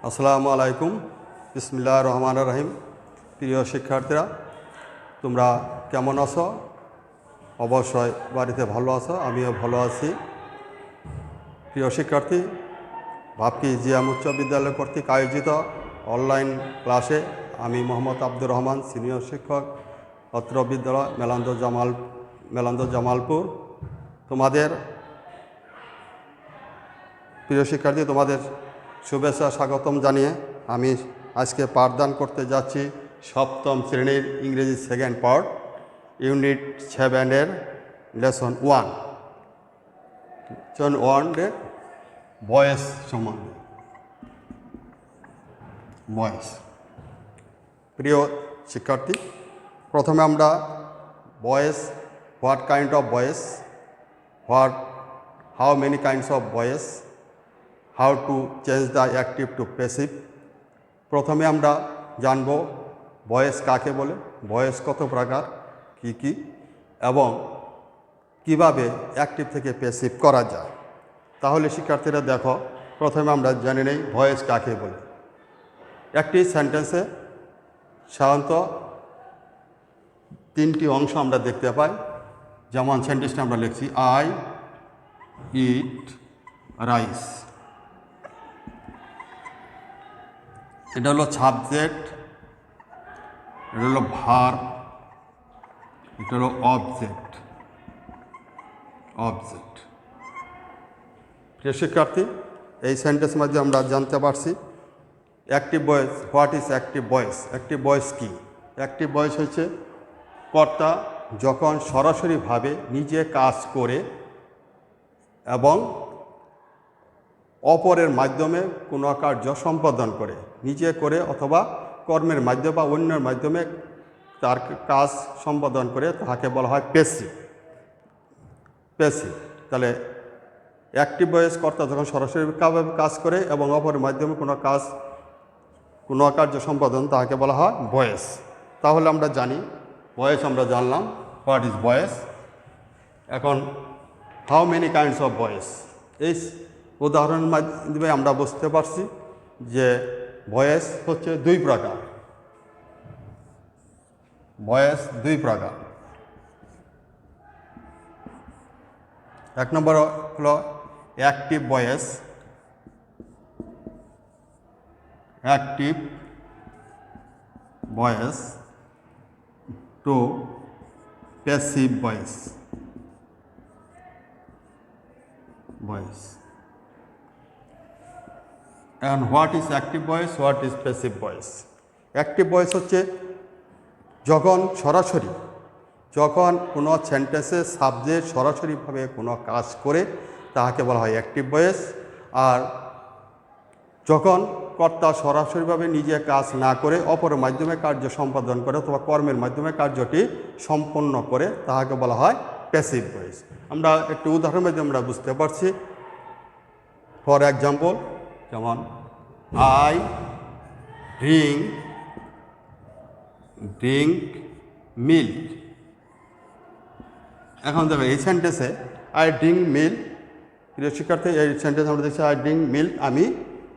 আসসালামু আলাইকুম। বিসমিল্লাহির রহমানির রহিম। প্রিয় শিক্ষার্থীরা, তোমরা কেমন আছো? অবশ্যই বাড়িতে ভালো আছো, আমিও ভালো আছি। প্রিয় শিক্ষার্থী, ভাবকি জিয়াম উচ্চ বিদ্যালয় কর্তৃক আয়োজিত অনলাইন ক্লাসে আমি মোহাম্মদ আব্দুর রহমান, সিনিয়র শিক্ষক, অত্র বিদ্যালয় মেলান্দ জামালপুর। তোমাদের প্রিয় শিক্ষার্থী, তোমাদের শুভেচ্ছা স্বাগতম জানিয়ে আমি আজকে পাঠদান করতে যাচ্ছি সপ্তম শ্রেণীর ইংরেজি সেকেন্ড পার্ট, ইউনিট 7-এর লেসন 1 ভয়েস সম্বন্ধে। ভয়েস। প্রিয় শিক্ষার্থী, প্রথমে আমরা voice, what kind of voice, how many kinds of voice, how to change the active to passive. প্রথমে আমরা জানব ভয়েস কাকে বলে, ভয়েস কত প্রকার, কি এবং কিভাবে অ্যাক্টিভ থেকে প্যাসিভ করা যায়। তাহলে শিক্ষার্থীরা দেখো, প্রথমে আমরা জেনে নেই ভয়েস কাকে বলে। একটি সেন্টেন্সে সাধারণত 3টি অংশ আমরা দেখতে পাই। যেমন সেন্টেন্সটা আমরা লিখছি, আই ইট রাইস। এটা হলো সাবজেক্ট, এটা হলো ভার্ব, এটা হলো অবজেক্ট। প্রিয় শিক্ষার্থী, এই সেন্টেন্সের মধ্যে আমরা জানতে পারছি active voice. What is active voice? Active voice কি? অ্যাক্টিভ ভয়েস হচ্ছে কর্তা যখন সরাসরিভাবে নিজে কাজ করে এবং অপরের মাধ্যমে কোনো কার্য সম্পাদন করে, নিজে করে অথবা কর্মের মাধ্যমে বা অন্যের মাধ্যমে তার কাজ সম্পাদন করে, তাহাকে বলা হয় প্যাসিভ। তাহলে অ্যাক্টিভ ভয়েস কর্তা যখন সরাসরি কাজ করে এবং অপরের মাধ্যমে কোনো কার্য সম্পাদন, তাহাকে বলা হয় ভয়েস। তাহলে আমরা জানি ভয়েস, আমরা জানলাম হোয়াট ইজ ভয়েস। এখন how many kinds of voice, এই উদাহরণের মাধ্যমে আমরা বুঝতে পারছি যে ভয়েস হচ্ছে 2 প্রকার। ভয়েস 2 প্রকার। এক নম্বর হলো active voice, to passive voice. And what is active voice? What is passive voice? Active voice হচ্ছে যখন কোনো সেন্টেন্সে সাবজেক্ট সরাসরিভাবে কোনো কাজ করে, তাহাকে বলা হয় অ্যাক্টিভ ভয়েস। আর যখন কর্তা সরাসরিভাবে নিজে কাজ না করে অপরের মাধ্যমে কার্য সম্পাদন করে অথবা কর্মের মাধ্যমে কার্যটি সম্পন্ন করে, তাহাকে বলা হয় প্যাসিভ ভয়েস। আমরা একটু উদাহরণের মাধ্যমে আমরা বুঝতে পারছি। ফর এক্সাম্পল, যেমন আই ড্রিঙ্ক মিল্ক। এখন দেখো এই সেন্টেন্সে আই ড্রিঙ্ক মিল্ক, প্রিয় শিক্ষার্থী, এই সেন্টেন্স আমরা দেখছি আই ড্রিঙ্ক মিল্ক, আমি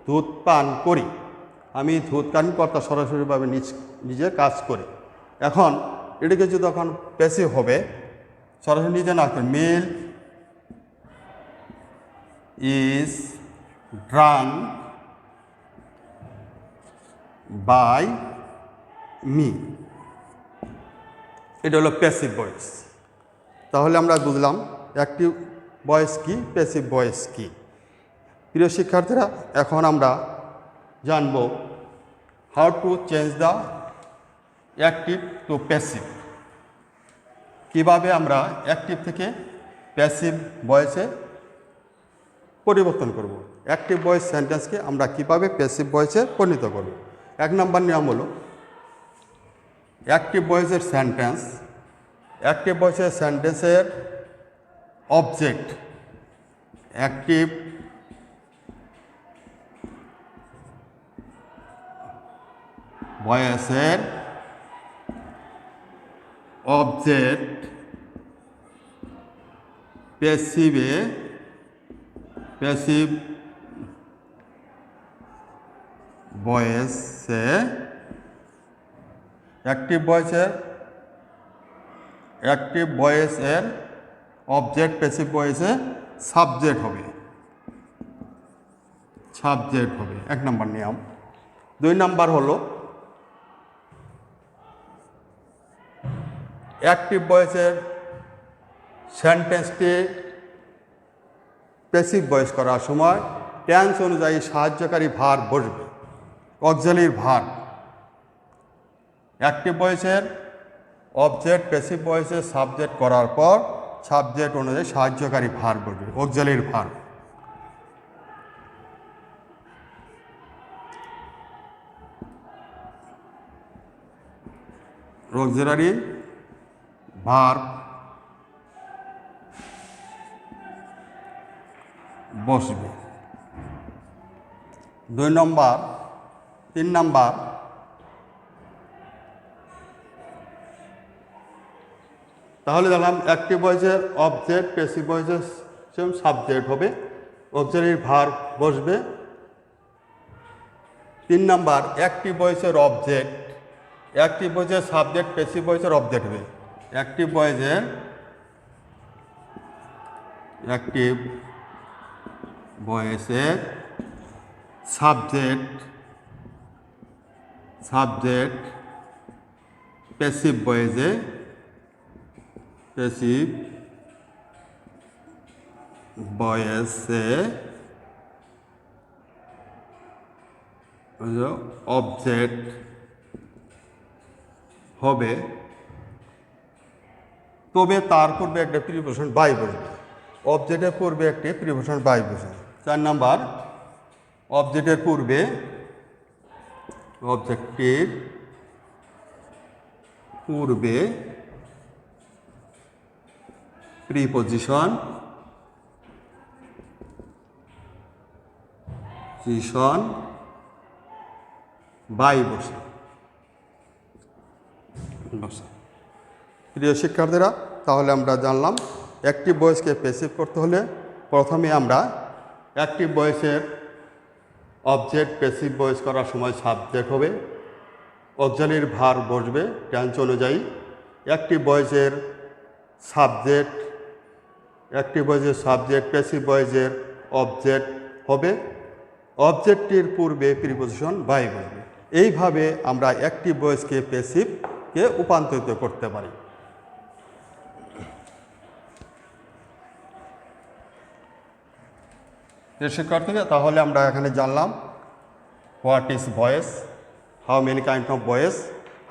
দুধ পান করি। আমি দুধ পান কর্তা সরাসরিভাবে নিজে কাজ করি। এখন এটাকে যদি তখন প্যাসিভ হবে, সরাসরি নিজে না করে, milk is drunk by me. এটা হলো প্যাসিভ ভয়েস। তাহলে আমরা বুঝলাম অ্যাক্টিভ ভয়েস কি, প্যাসিভ ভয়েস কি। প্রিয় শিক্ষার্থীরা, এখন আমরা জানব how to change the active to passive. কীভাবে আমরা অ্যাক্টিভ থেকে প্যাসিভ ভয়েসে পরিবর্তন করব, অ্যাক্টিভ ভয়েস সেন্টেন্সকে আমরা কীভাবে প্যাসিভ ভয়েসে পরিণত করব। 1 নম্বর নিয়ম হলো অ্যাক্টিভ ভয়েসের সেন্টেন্সের অবজেক্ট, অ্যাক্টিভ ভয়েসের অবজেক্ট প্যাসিভ ভয়েসে অ্যাক্টিভ ভয়েসের অবজেক্ট প্যাসিভ ভয়েসে সাবজেক্ট হবে 1 নম্বর নিয়ম। 2 নম্বর হলো অ্যাক্টিভ ভয়েসের সেন্টেন্সটি প্যাসিভ ভয়েস করার সময় টেন্স অনুযায়ী সাহায্যকারী ভার্ব বসবে, অক্সিলারি ভার্ব। অ্যাক্টিভ ভয়েসের অবজেক্ট প্যাসিভ ভয়েসে সাবজেক্ট করার পর সাবজেক্ট অনুযায়ী সাহায্যকারী ভার্ব বসবে, অক্সিলারি ভার্ব। অক্সিলারি ভার্ব বসবে। 2 নম্বর 3 নম্বর তাহলে দেখলাম অ্যাক্টিভ ভয়েসের অবজেক্ট প্যাসিভ ভয়েসের সেম সাবজেক্ট হবে, অক্সিলারি ভার্ব বসবে। 3 নম্বর অ্যাক্টিভ ভয়েসের অবজেক্ট, অ্যাক্টিভ ভয়েসের সাবজেক্ট প্যাসিভ ভয়েসের অবজেক্ট হবে। অ্যাক্টিভ ভয়েসের সাবজেক্ট প্যাসিভ ভয়েসে অবজেক্ট হবে, তবে তার পূর্বে একটা প্রিপোজিশন বাই বসবে। অবজেক্টের পূর্বে একটি প্রিপোজিশন বাই বসবে। 4 নাম্বার অবজেক্টের পূর্বে প্রিপোজিশন বাই বসে। প্রিয় শিক্ষার্থীরা, তাহলে আমরা জানলাম অ্যাক্টিভ ভয়েসকে প্যাসিভ করতে হলে প্রথমে আমরা অ্যাক্টিভ ভয়েসের অবজেক্ট প্যাসিভ ভয়েস করার সময় সাবজেক্ট হবে, অক্সিলারি ভার্ব বসবে টেন্স অনুযায়ী। অ্যাক্টিভ ভয়েসের সাবজেক্ট প্যাসিভ ভয়েসের অবজেক্ট হবে, অবজেক্টের পূর্বে প্রিপোজিশন বাই বসবে। এইভাবে আমরা অ্যাক্টিভ ভয়েসকে প্যাসিভকে রূপান্তরিত করতে পারি। শিক্ষার্থীরা, তাহলে আমরা এখানে জানলাম what is voice, how many kind of voice,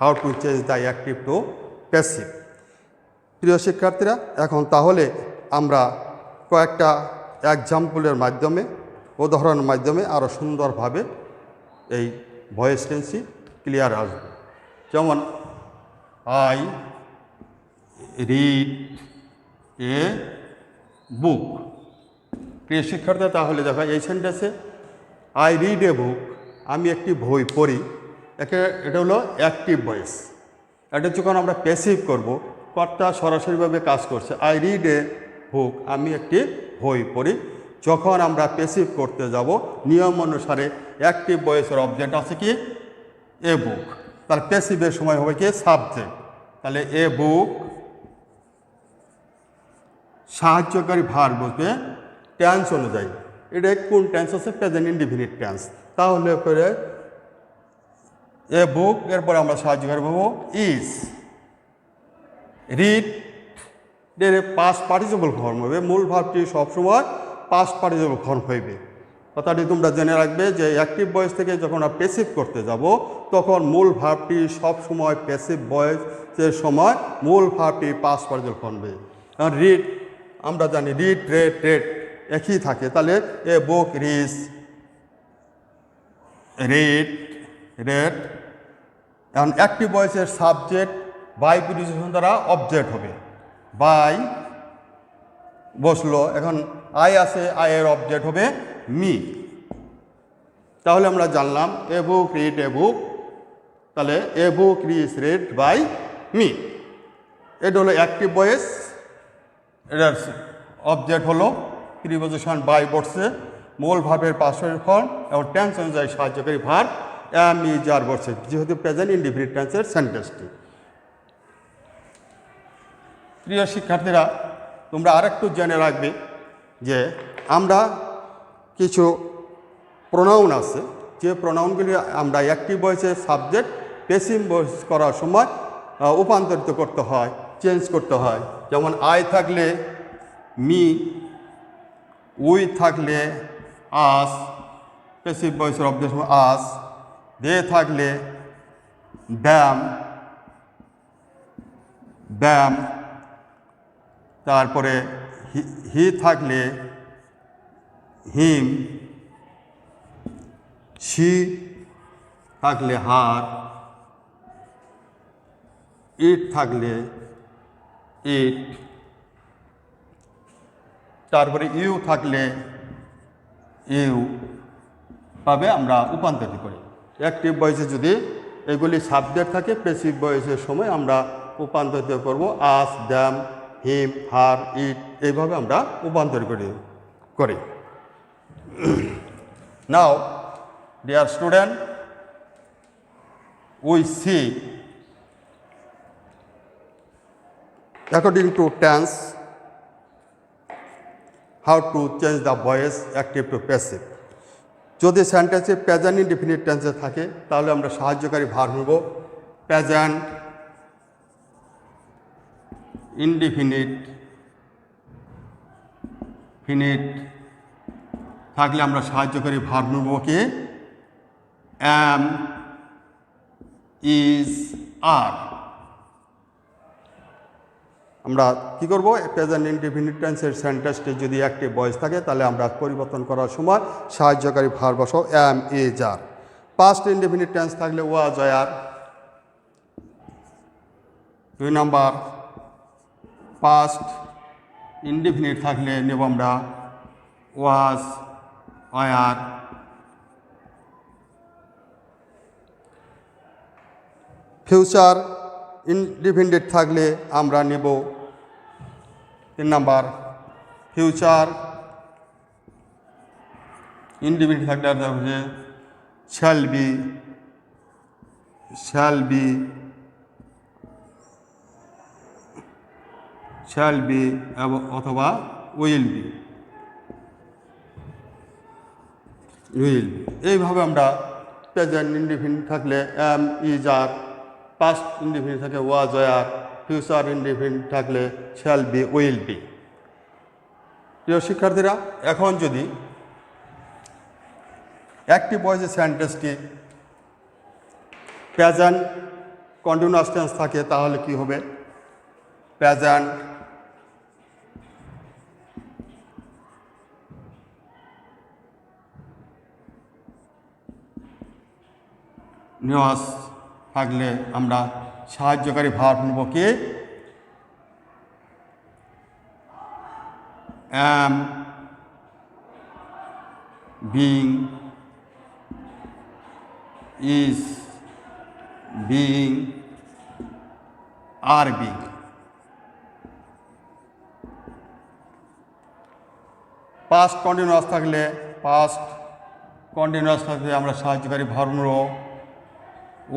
how to change the active to passive. প্রিয় শিক্ষার্থীরা, এখন তাহলে আমরা কয়েকটা এক্সাম্পলের মাধ্যমে, উদাহরণের মাধ্যমে আরও সুন্দরভাবে এই ভয়েস টেন্সি ক্লিয়ার আসবে। যেমন আই রিড এ বুক। প্রিয় শিক্ষার্থী, তাহলে দেখা এই সেন্টেন্সে আই রিড এ বুক, আমি একটি বই পড়ি, এটা হলো অ্যাক্টিভ ভয়েস। এটা যখন আমরা প্যাসিভ করব, কর্তা সরাসরিভাবে কাজ করছে, আই রিড এ বুক, আমি একটি বই পড়ি। যখন আমরা প্যাসিভ করতে যাব, নিয়ম অনুসারে অ্যাক্টিভ ভয়েসের অবজেক্ট আছে কি এ বুক, তার প্যাসিভের সময় হবে কি সাবজেক্ট। তাহলে এ বুক সাহায্যকারী ভার্ব বসবে টেন্স অনুযায়ী। এটা কোন টেন্স আছে? Present indefinite tense. তাহলে করে এ বুক, এরপর আমরা সাহায্যকারী পাবো ইজ। রিড এর পাস্ট পার্টিসিপল ফর্ম হবে, মূল ভার্বটি সবসময় পাস্ট পার্টিসিপল ফর্ম হইবে। কথাটি তোমরা জেনে রাখবে যে অ্যাক্টিভ ভয়েস থেকে যখন আমরা প্যাসিভ করতে যাব, তখন মূল ভার্বটি সবসময় প্যাসিভ ভয়েসের সময় মূল ভার্বটি পাস্ট পার্টিসিপল ফর্ম হবে। কারণ রিড আমরা জানি রিড রেড একই থাকে। তাহলে এ বুক রিজ রেড। এখন অ্যাক্টিভ ভয়েসের সাবজেক্ট বাই প্রিপোজিশন দ্বারা অবজেক্ট হবে, বাই বসলো, এখন আই আছে, আয়ের অবজেক্ট হবে মি। তাহলে আমরা জানলাম এ বুক রিড এ বুক, তাহলে a book ridge red by me. এটা হলো অ্যাক্টিভ ভয়েস, এটার অবজেক্ট হলো প্রিপোজিশন বাই বসছে, মূল ভার্বের পার্শ্বরিক ফর্ম এবং টেন্স অনুযায়ী সাহায্যকারী ভার্ব এম ইজ আর বসে, যেহেতু প্রেজেন্ট ইনডিফিনিট টেন্সের সেন্টেন্সটি। প্রিয় শিক্ষার্থীরা, তোমরা আরেকটু জেনে রাখবে যে আমরা কিছু প্রোনাউন আছে, যে প্রোনাউনগুলি আমরা অ্যাক্টিভ ভয়েসে সাবজেক্ট প্যাসিভ ভয়েস করার সময় রূপান্তরিত করতে হয়, চেঞ্জ করতে হয়। যেমন আই থাকলে মি, উই থাকলে আস, প্যাসিভ ভয়েসের অব্দের সময় আস, দে থাকলে ব্যাম, ব্যাম, তারপরে হি থাকলে হিম, শি থাকলে হার, ইট থাকলে ইট, তারপরে ইউ থাকলে ইউ ভাবে আমরা রূপান্তরিত করি। অ্যাক্টিভ ভয়েসে যদি এগুলি সাবজেক্ট থাকে, প্যাসিভ ভয়েসের সময় আমরা রূপান্তরিত করব আস, দ্যাম, হিম, হার, ইট, এইভাবে আমরা রূপান্তরিত করি। Now dear student, we see according to tense how to change the voice active to passive. যদি সেন্টেন্সে প্রেজেন্ট ইনডিফিনিট টেন্সে থাকে তাহলে আমরা সাহায্যকারী ভার্ব নেব প্রেজেন্ট ইনডিফিনিট থাকলে আমরা সাহায্যকারী ভার্ব নেব কি অ্যাম, ইজ, আর। আমরা কি করব, প্রেজেন্ট ইনডিফিনিট টেন্সের সেন্টেন্সটি যদি অ্যাক্টিভ ভয়েস থাকে তাহলে আমরা পরিবর্তন করার সময় সাহায্যকারী ভার্ব বসাও am, is, are. Past indefinite tense থাকলে was, R. 2 number, past indefinite থাকলে নেব আমরা ওয়াজ, আর। ফিউচার ইনডিফিনিট থাকলে আমরা নেব 3 নম্বর, ফিউচার ইনডিফিনিট থাকলে হচ্ছে শ্যাল বি অথবা উইল বি। এইভাবে আমরা প্রেজেন্ট ইনডিফিনিট থাকলে am, is, are, past indefinite থাকলে ওয়াজ, আর, ফিউচার ইনডিফিনিট থাকলে শ্যাল বি, উইল বি। প্রিয় শিক্ষার্থীরা, এখন যদি অ্যাক্টিভ ভয়েসের সেন্টেন্সটি প্রেজেন্ট কন্টিনিউয়াস টেন্স থাকে তাহলে কি হবে, প্রেজেন্ট নিউয়াস থাকলে আমরা সাহায্যকারী ভার্ব নেব কি am, being, is, being, are being. Past continuous থাকলে আমরা সাহায্যকারী ভার্ব নেব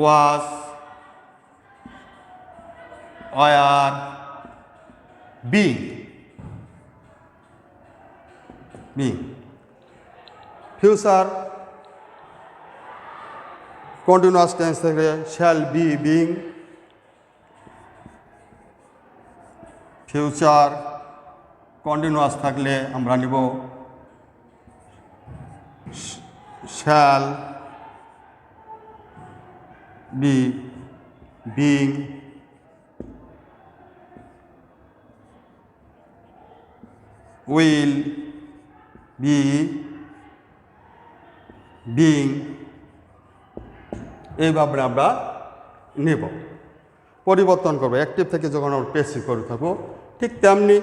was, are, being. Future continuous tense থাকলে shall be, being. Future continuous থাকলে আমরা নিব shall be, being. Will be, being. এইভাবে আমরা নেব, পরিবর্তন করবো অ্যাক্টিভ থেকে যখন আমরা প্যাসিভ করে থাকবো। ঠিক তেমনি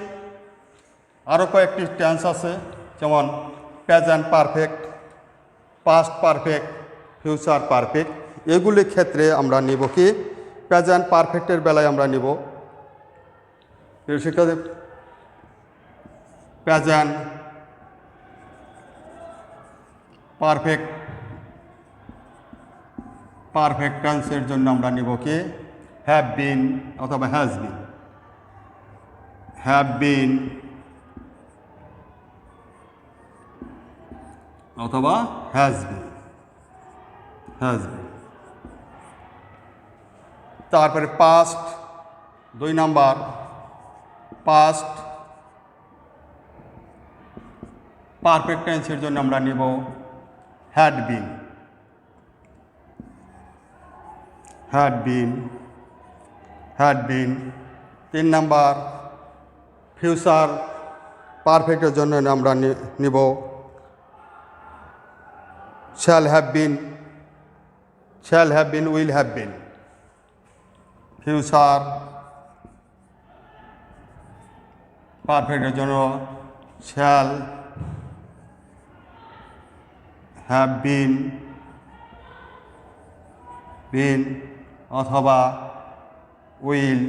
আরও কয়েকটি টেন্স আছে, যেমন present perfect, past perfect, future perfect. এগুলির ক্ষেত্রে আমরা নেব কি প্রেজেন্ট পারফেক্টের বেলায় আমরা নেব সেটা প্রেজেন্ট পারফেক্ট পারফেক্ট টেন্সের জন্য আমরা নিব কি হ্যাভ বিন অথবা হ্যাজ বিন। হ্যাভ বিন অথবা হ্যাজ বিন। Has been. তারপরে পাস্ট 2 নাম্বার পাস্ট পারফেক্ট টেন্সের জন্য আমরা নেব had been. Had been. Had been. 3 number future পারফেক্টের জন্য আমরা নিব shall have been. Shall have been, will have been. Future পারফেক্টের জন্য শ্যাল হ্যাভ বিন বিন অথবা উইল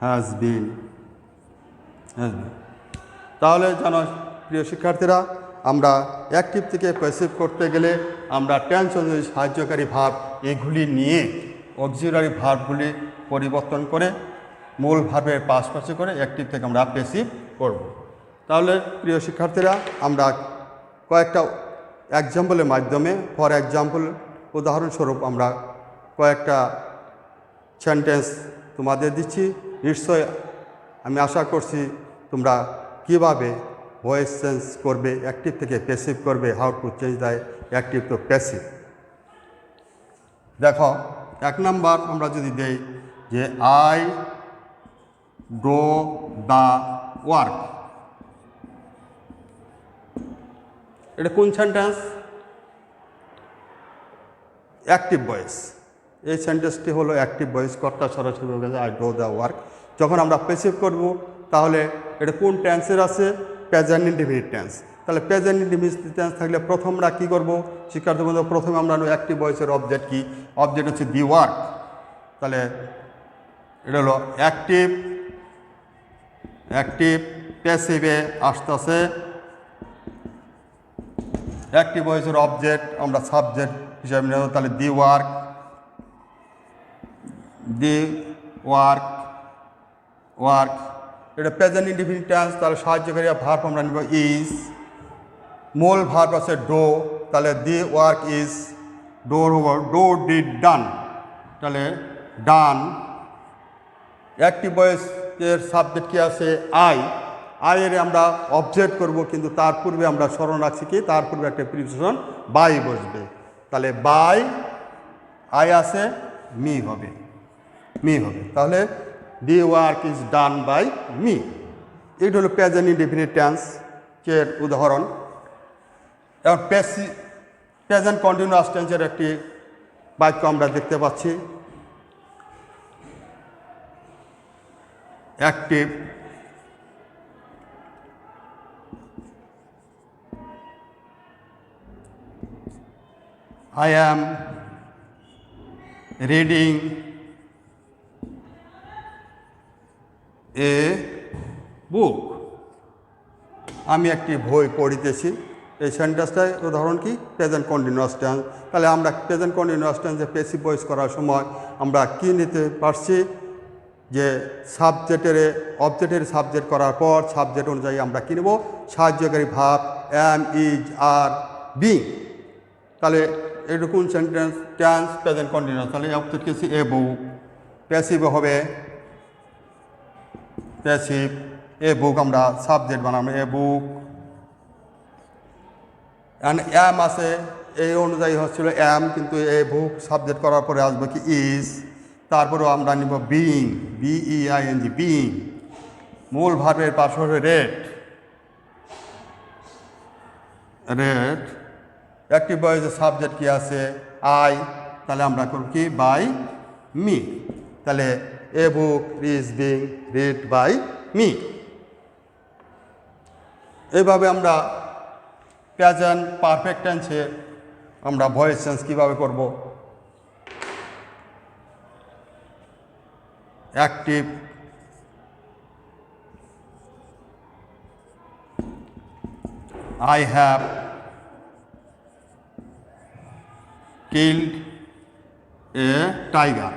হ্যাজ বিন। তাহলে জানো প্রিয় শিক্ষার্থীরা, আমরা অ্যাক্টিভ থেকে প্যাসিভ করতে গেলে আমরা টেন্স অনুযায়ী সাহায্যকারী ভার্ব এগুলি নিয়ে অক্সিলারি ভার্বগুলি পরিবর্তন করে মূল ভার্বের পাশাপাশি করে অ্যাক্টিভ থেকে আমরা প্যাসিভ করব। তাহলে প্রিয় শিক্ষার্থীরা, আমরা কয়েকটা এক্সাম্পলের মাধ্যমে ফর এক্সাম্পল উদাহরণস্বরূপ আমরা কয়েকটা সেন্টেন্স তোমাদের দিচ্ছি। নিশ্চয় আমি আশা করছি তোমরা কিভাবে ভয়েস চেঞ্জ করবে, অ্যাক্টিভ থেকে প্যাসিভ করবে, how to change the active to passive. দেখো 1 নাম্বার আমরা যদি দেই যে আই ডো দ্য ওয়ার্ক, এটা কোন সেন্টেন্স? Active voice. এই সেন্টেন্সটি হলো অ্যাক্টিভ ভয়েস, কর্তা সরাসরি বলে আই ডো দ্য ওয়ার্ক। যখন আমরা প্যাসিভ করব তাহলে এটা কোন টেন্সের আছে? Present indefinite tense. তাহলে প্রেজেন্ট ইনডিফিনিট টেন্স থাকলে প্রথম আমরা কী করবো শিক্ষার্থী বন্ধু? প্রথমে আমরা অ্যাক্টিভ ভয়েসের অবজেক্ট কি? অবজেক্ট হচ্ছে দি ওয়ার্ক। তাহলে এটা হলো অ্যাক্টিভ। অ্যাক্টিভ প্যাসিভে আসতেছে অ্যাক্টিভ ভয়েসের অবজেক্ট আমরা সাবজেক্ট হিসাবে নেব। তাহলে the work. The work. Work এটা প্রেজেন্ট ইনডিফিনিট টেন্স। তাহলে সাহায্যকারী ভার্ব আমরা নিব ইজ। মূল ভার্ব আছে ডো। তাহলে the work is do do did done. তাহলে ডান। অ্যাক্টিভ ভয়েসের সাবজেক্ট কি আছে? আই। আইয়ের আমরা অবজেক্ট করব, কিন্তু তার পূর্বে আমরা স্মরণ রাখছি কি তার পূর্বে একটা প্রিপোজিশন বাই বসবে। তাহলে বাই আই আছে, মি হবে। মি হবে। তাহলে the work is done by me. এটা হলো প্রেজেন্ট ইনডিফিনিট টেন্সের উদাহরণ। এবং প্রেজেন্ট কন্টিনিউয়াস টেন্সের একটি বাক্য আমরা দেখতে পাচ্ছি। Active I am reading a book. আমি একটি বই পড়িতেছি। এই সেন্টেন্সটার উদাহরণ কি? Present continuous tense. তাহলে আমরা প্রেজেন্ট কন্টিনিউয়াস টেন্সে প্যাসিভ ভয়েস করার সময় আমরা কি নিতে পারছি? যে অবজেক্টের সাবজেক্ট করার পর সাবজেক্ট অনুযায়ী আমরা কী নেব? সাহায্যকারী verb am, is, are, being. তাহলে এরকম সেন্টেন্স টেন্স প্রেজেন্ট কন্টিনিউয়াস। তাহলে অবজেক্ট কি? A book. প্যাসিভ হবে প্যাসিভ। এ বুক আমরা সাবজেক্ট বানাবো এ বুক। অ্যান্ড অ্যাম আছে, এই অনুযায়ী হচ্ছিল অ্যাম, কিন্তু এ বুক সাবজেক্ট করার পরে আসবে কি? ইজ। তারপরেও আমরা নিব বিং। BEING being. মূল ভার্বের পাশে হবে রেড। রেড। অ্যাক্টিভ ভয়েসের সাবজেক্ট কি আছে? আই। তাহলে আমরা করব কি? By me. তাহলে a book is being read by me. এইভাবে আমরা প্রেজেন্ট পারফেক্ট টেন্সে আমরা ভয়েস চেঞ্জ কীভাবে করব? Active I have killed a tiger.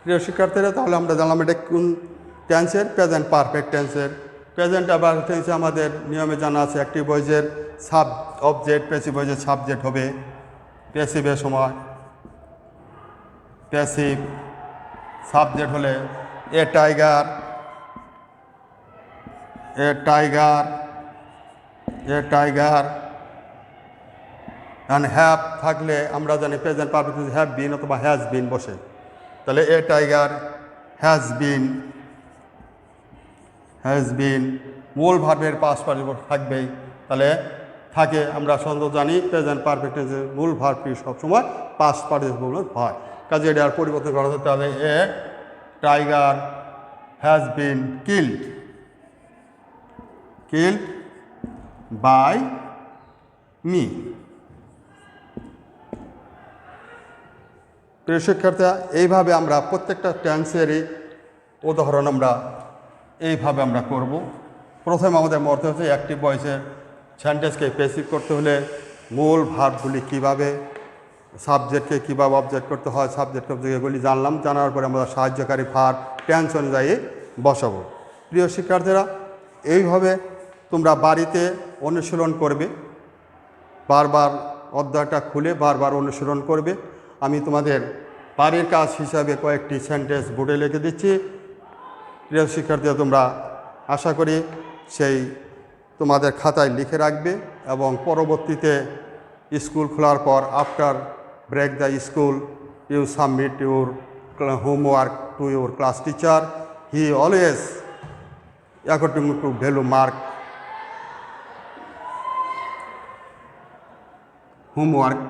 প্রিয় শিক্ষার্থীরা, তাহলে আমরা জানলাম এটা কোন টেন্সের, প্রেজেন্ট পারফেক্ট টেন্সের। প্রেজেন্ট আবার টেন্সে আমাদের নিয়মে জানা আছে অ্যাক্টিভ ভয়েসের অবজেক্ট, প্যাসিভ ভয়েসের সাবজেক্ট হবে। প্যাসিভের সময় প্যাসিভ সাবজেক্ট হলে a tiger, a tiger, a tiger. And have থাকলে আমরা জানি প্রেজেন্ট পারফেক্ট হ্যাভ বিন অথবা হ্যাজ বিন বসে। তাহলে a tiger has bin, has been মূল ভার্বের পাস্ট পার্টিসিপল থাকবেই। তাহলে থাকে, আমরা সন্দেহ জানি প্রেজেন্ট পারফেক্ট টেন্সের মূল ভার্বটি সবসময় পাস্ট পার্টিসিপল হয়। কাজে এটা আর পরিবর্তন করা হতে, তাহলে a tiger has been killed, killed by me. প্রিয় শিক্ষার্থীরা, এইভাবে আমরা প্রত্যেকটা টেন্সেরই উদাহরণ আমরা এইভাবে আমরা করব। প্রথমে আমাদের মনে হচ্ছে অ্যাক্টিভ ভয়েসের সেন্টেন্সকে প্যাসিভ করতে হলে মূল ভার্বগুলি কীভাবে, সাবজেক্টকে কীভাবে অবজেক্ট করতে হয়, সাবজেক্ট অবজেক্টগুলি জানলাম। জানার পরে আমরা সাহায্যকারী ভার্ব টেন্স অনুযায়ী বসাবো। প্রিয় শিক্ষার্থীরা, এইভাবে তোমরা বাড়িতে অনুশীলন করবে, বারবার অধ্যায়টা খুলে বারবার অনুশীলন করবে। আমি তোমাদের বাড়ির কাজ হিসাবে কয়েকটি সেন্টেন্স বোর্ডে লিখে দিচ্ছি। প্রিয় শিক্ষার্থীরা, তোমরা আশা করি সেই তোমাদের খাতায় লিখে রাখবে এবং পরবর্তীতে স্কুল খোলার পর after break the school you submit your homework to your class teacher. He always according to value mark homework.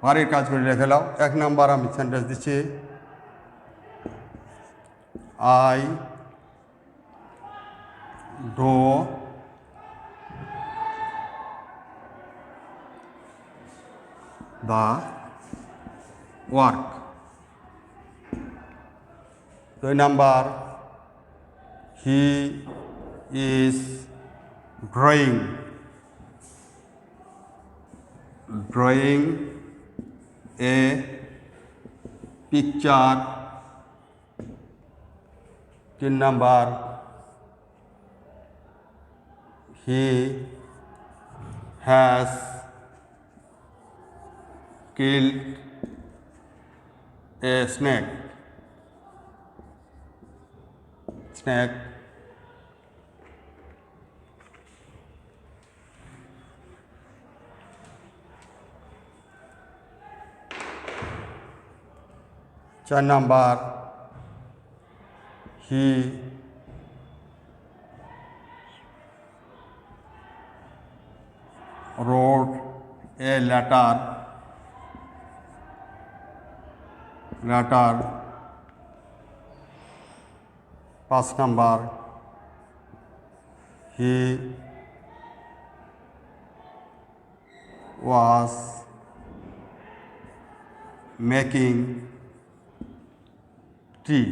বাড়ির কাজগুলি রেখে নাও। 1 নাম্বার আমি সেন্টেন্স দিচ্ছি, I do the work. 2 number, he is drawing, drawing a picture. 3 number, he has killed a snake, snake. 4 number, he wrote a letter, 5 number, he was making tea.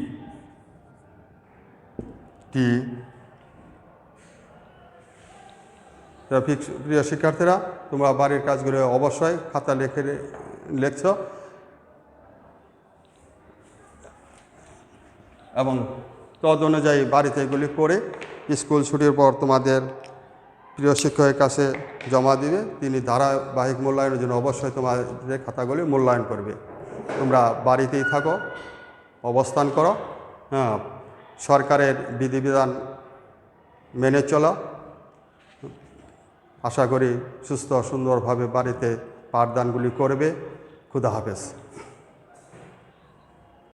প্রিয় শিক্ষার্থীরা, তোমরা বাড়ির কাজগুলো অবশ্যই খাতা লিখছ এবং তদ অনুযায়ী বাড়িতে এগুলি করে স্কুল ছুটির পর তোমাদের প্রিয় শিক্ষকের কাছে জমা দিবে। তিনি ধারাবাহিক মূল্যায়নের জন্য অবশ্যই তোমাদের খাতাগুলি মূল্যায়ন করবে। তোমরা বাড়িতেই থাকো, অবস্থান করো, সরকারের বিধিবিধান মেনে চলো। আশা করি সুস্থ সুন্দরভাবে বাড়িতে পাঠদানগুলি করবে। খুদা হাফেজ।